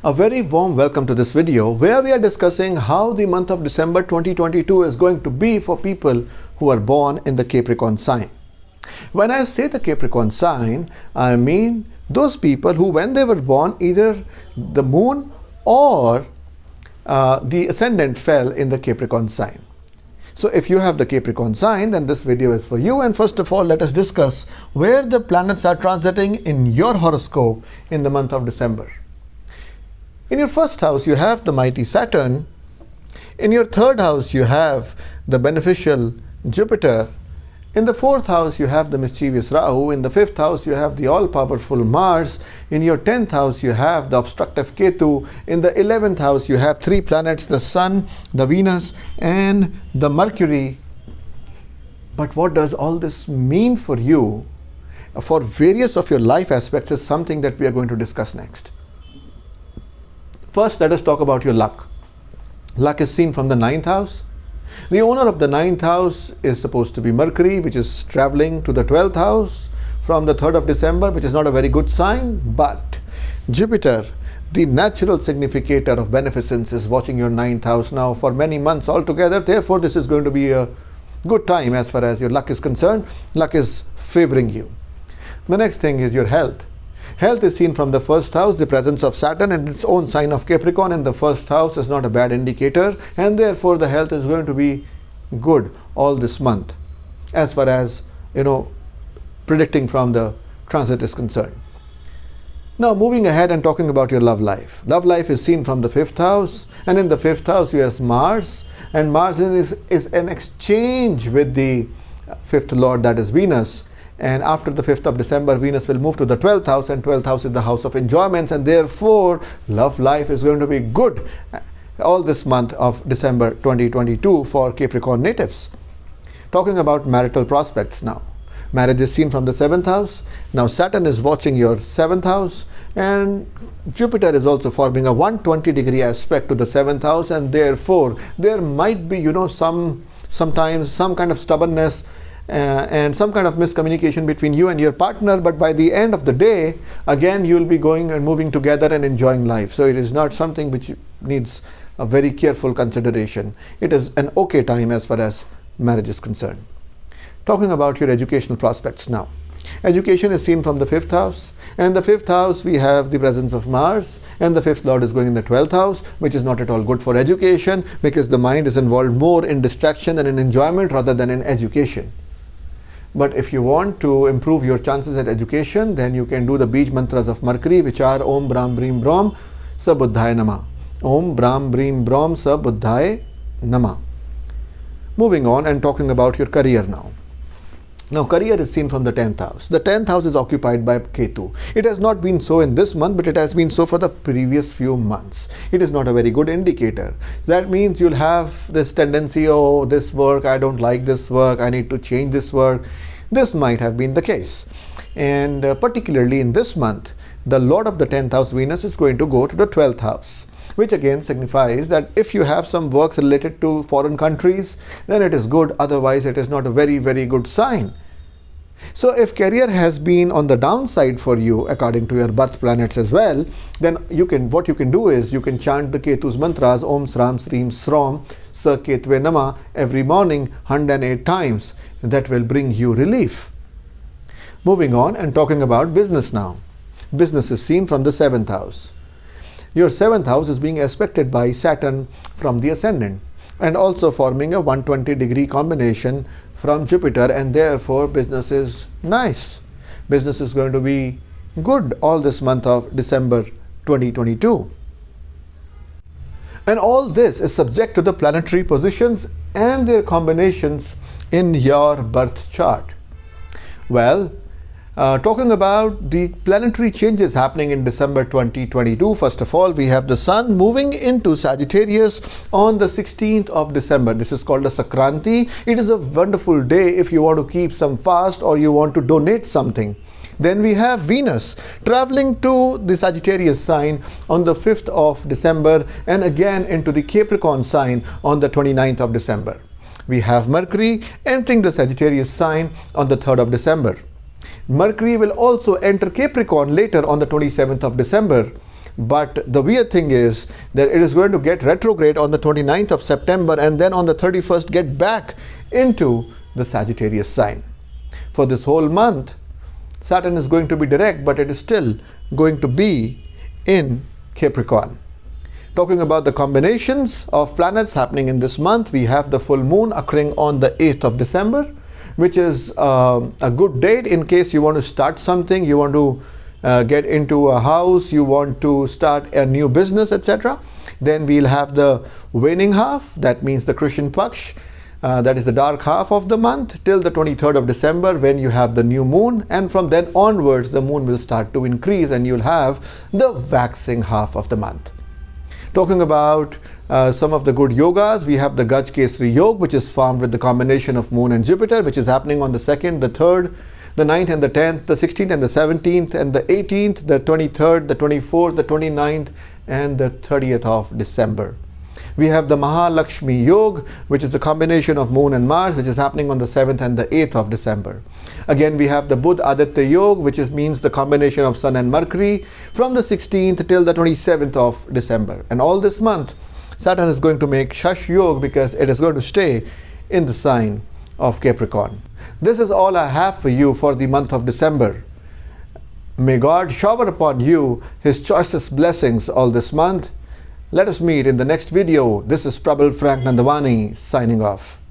A very warm welcome to this video where we are discussing how the month of December 2022 is going to be for people who are born in the Capricorn sign. When I say the Capricorn sign, I mean those people who, when they were born, either the moon or the ascendant fell in the Capricorn sign. So if you have the Capricorn sign, then this video is for you. And first of all, let us discuss where the planets are transiting in your horoscope in the month of December. In your first house, you have the mighty Saturn. In your third house, you have the beneficial Jupiter. In the fourth house, you have the mischievous Rahu. In the fifth house, you have the all-powerful Mars. In your 10th house, you have the obstructive Ketu. In the 11th house, you have three planets, the Sun, the Venus, and the Mercury. But what does all this mean for you for various of your life aspects is something that we are going to discuss next. First, let us talk about your luck. Luck is seen from the 9th house. The owner of the 9th house is supposed to be Mercury, which is traveling to the 12th house from the 3rd of December, which is not a very good sign. But Jupiter, the natural significator of beneficence, is watching your 9th house now for many months altogether. Therefore, this is going to be a good time as far as your luck is concerned. Luck is favoring you. The next thing is your health. Health is seen from the first house. The presence of Saturn and its own sign of Capricorn in the first house is not a bad indicator, and therefore the health is going to be good all this month as far as predicting from the transit is concerned. Now moving ahead and talking about your love life. Love life is seen from the 5th house, and in the 5th house you have Mars, and Mars is an exchange with the 5th lord, that is Venus. And after the 5th of December, Venus will move to the 12th house, and 12th house is the house of enjoyments, and therefore love life is going to be good all this month of December 2022 for Capricorn natives. Talking about marital prospects now. Marriage is seen from the 7th house. Now Saturn is watching your 7th house, and Jupiter is also forming a 120-degree aspect to the 7th house, and therefore there might be sometimes some kind of stubbornness and some kind of miscommunication between you and your partner, but by the end of the day, again, you'll be going and moving together and enjoying life. So it is not something which needs a very careful consideration. It is an okay time as far as marriage is concerned. Talking about your educational prospects now. Education is seen from the 5th house, and the 5th house we have the presence of Mars, and the 5th lord is going in the 12th house, which is not at all good for education because the mind is involved more in distraction and in enjoyment rather than in education. But if you want to improve your chances at education, then you can do the Bij mantras of Mercury, which are Om Brahm Brim Brom Sa Buddhaya Nama. Om Brahm Brim Brom Sa Buddhaya Nama. Moving on and talking about your career now. Now career is seen from the 10th house. The 10th house is occupied by Ketu. It has not been so in this month, but it has been so for the previous few months. It is not a very good indicator. That means you'll have this tendency, oh, this work, I don't like this work, I need to change this work. This might have been the case. And particularly in this month, the lord of the 10th house, Venus, is going to go to the 12th house, which again signifies that if you have some works related to foreign countries, then it is good. Otherwise, it is not a very, very good sign. So if career has been on the downside for you, according to your birth planets as well, then what you can do is you can chant the Ketu's mantras, Om Sram Srim Srom Sa Ketve Nama, every morning 108 times. That will bring you relief. Moving on and talking about business now. Business is seen from the 7th house. Your 7th house is being aspected by Saturn from the ascendant, and also forming a 120-degree combination from Jupiter, and therefore business is nice. Business is going to be good all this month of December 2022. And all this is subject to the planetary positions and their combinations in your birth chart. Well, talking about the planetary changes happening in December 2022, first of all, we have the Sun moving into Sagittarius on the 16th of December. This is called a Sakranti. It is a wonderful day if you want to keep some fast or you want to donate something. Then we have Venus traveling to the Sagittarius sign on the 5th of December and again into the Capricorn sign on the 29th of December. We have Mercury entering the Sagittarius sign on the 3rd of December. Mercury will also enter Capricorn later on the 27th of December. But the weird thing is that it is going to get retrograde on the 29th of September and then on the 31st get back into the Sagittarius sign. For this whole month, Saturn is going to be direct, but it is still going to be in Capricorn. Talking about the combinations of planets happening in this month, we have the full moon occurring on the 8th of December, which is a good date in case you want to start something, you want to get into a house, you want to start a new business, etc. Then we'll have the waning half, that means the Krishan Paksh, that is the dark half of the month, till the 23rd of December when you have the new moon, and from then onwards the moon will start to increase and you'll have the waxing half of the month. Talking about some of the good yogas, we have the Gaj Kesari Yoga, which is formed with the combination of moon and Jupiter, which is happening on the 2nd, the 3rd, the 9th and the 10th, the 16th and the 17th and the 18th, the 23rd, the 24th, the 29th and the 30th of December. We have the Mahalakshmi Yoga, which is a combination of moon and Mars, which is happening on the 7th and the 8th of December. Again, we have the Buddha Aditya Yoga, which means the combination of Sun and Mercury from the 16th till the 27th of December. And all this month, Saturn is going to make Shash Yoga because it is going to stay in the sign of Capricorn. This is all I have for you for the month of December. May God shower upon you His choicest blessings all this month. Let us meet in the next video. This is Prabal Frank Nandwani signing off.